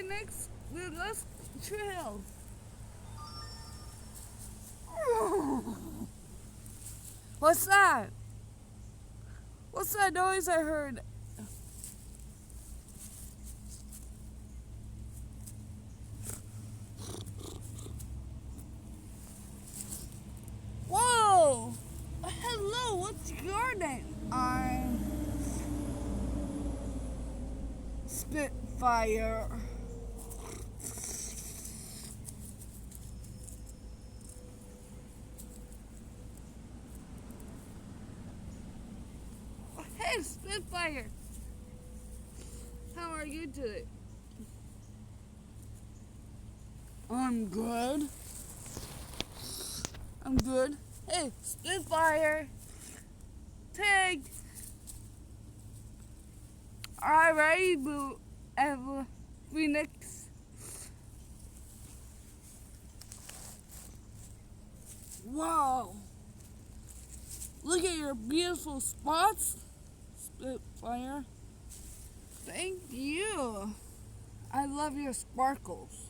Next, let's trail. What's that? What's that noise I heard? Whoa! Hello, what's your name? I'm Spitfire. Hey, Spitfire! How are you today? I'm good. I'm good. Hey, Spitfire! Tag! Alright, Boo. Eva. Phoenix. Wow! Look at your beautiful spots, Spitfire. Thank you. I love your sparkles.